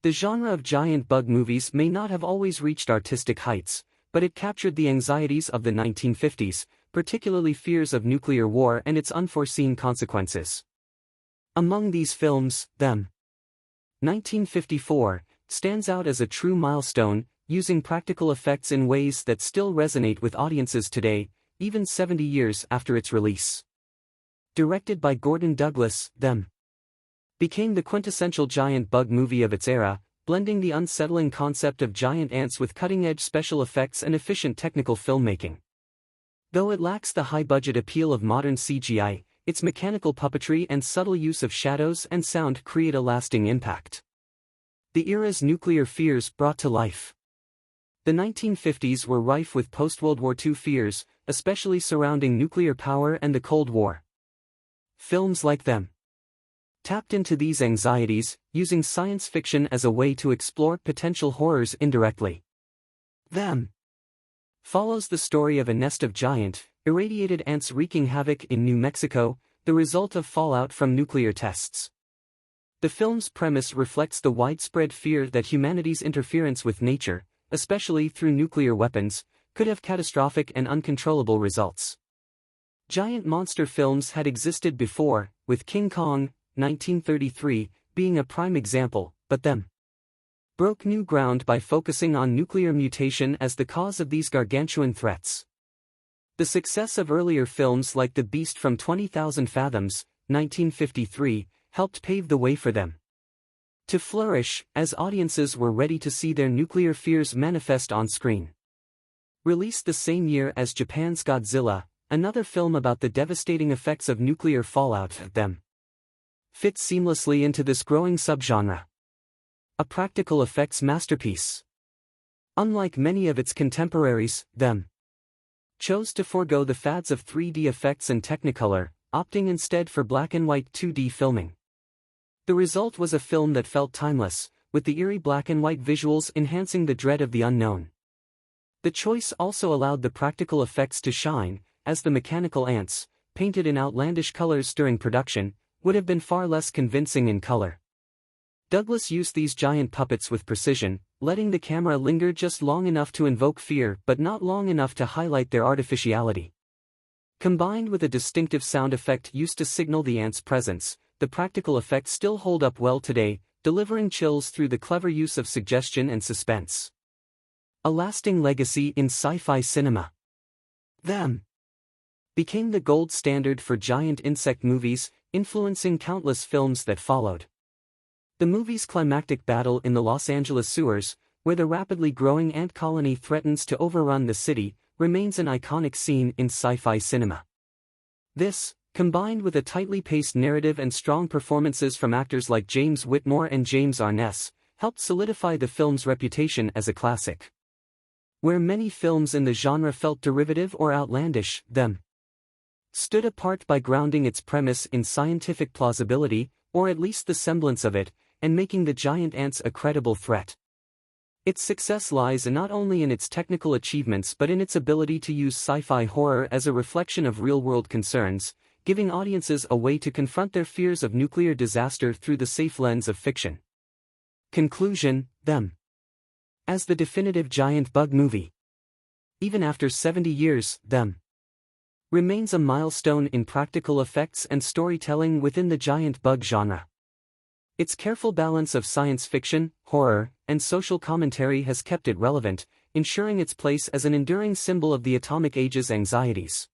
The genre of giant bug movies may not have always reached artistic heights, but it captured the anxieties of the 1950s, particularly fears of nuclear war and its unforeseen consequences. Among these films, Them. 1954 stands out as a true milestone, using practical effects in ways that still resonate with audiences today, even 70 years after its release. Directed by Gordon Douglas, Them became the quintessential giant bug movie of its era, blending the unsettling concept of giant ants with cutting-edge special effects and efficient technical filmmaking. Though it lacks the high-budget appeal of modern CGI, its mechanical puppetry and subtle use of shadows and sound create a lasting impact. The era's nuclear fears brought to life. The 1950s were rife with post-World War II fears, especially surrounding nuclear power and the Cold War. Films like Them tapped into these anxieties, using science fiction as a way to explore potential horrors indirectly. Them follows the story of a nest of giant, irradiated ants wreaking havoc in New Mexico, the result of fallout from nuclear tests. The film's premise reflects the widespread fear that humanity's interference with nature, especially through nuclear weapons, could have catastrophic and uncontrollable results. Giant monster films had existed before, with King Kong, 1933, being a prime example, but Them broke new ground by focusing on nuclear mutation as the cause of these gargantuan threats. The success of earlier films like The Beast from 20,000 Fathoms, 1953, helped pave the way for Them to flourish, as audiences were ready to see their nuclear fears manifest on screen. Released the same year as Japan's Godzilla, another film about the devastating effects of nuclear fallout, Them fits seamlessly into this growing subgenre. A practical effects masterpiece. Unlike many of its contemporaries, Them chose to forego the fads of 3D effects and Technicolor, opting instead for black-and-white 2D filming. The result was a film that felt timeless, with the eerie black-and-white visuals enhancing the dread of the unknown. The choice also allowed the practical effects to shine, as the mechanical ants, painted in outlandish colors during production, would have been far less convincing in color. Douglas used these giant puppets with precision, letting the camera linger just long enough to invoke fear but not long enough to highlight their artificiality. Combined with a distinctive sound effect used to signal the ants' presence, the practical effects still hold up well today, delivering chills through the clever use of suggestion and suspense. A lasting legacy in sci-fi cinema. Them became the gold standard for giant insect movies, influencing countless films that followed. The movie's climactic battle in the Los Angeles sewers, where the rapidly growing ant colony threatens to overrun the city, remains an iconic scene in sci-fi cinema. This, combined with a tightly paced narrative and strong performances from actors like James Whitmore and James Arness, helped solidify the film's reputation as a classic. Where many films in the genre felt derivative or outlandish, Them stood apart by grounding its premise in scientific plausibility, or at least the semblance of it, and making the giant ants a credible threat. Its success lies not only in its technical achievements but in its ability to use sci-fi horror as a reflection of real-world concerns, giving audiences a way to confront their fears of nuclear disaster through the safe lens of fiction. Conclusion: Them as the definitive giant bug movie. Even after 70 years, Them remains a milestone in practical effects and storytelling within the giant bug genre. Its careful balance of science fiction, horror, and social commentary has kept it relevant, ensuring its place as an enduring symbol of the atomic age's anxieties.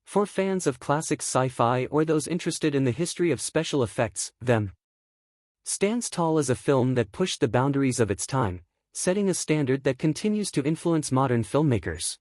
For fans of classic sci-fi or those interested in the history of special effects, Them stands tall as a film that pushed the boundaries of its time, setting a standard that continues to influence modern filmmakers.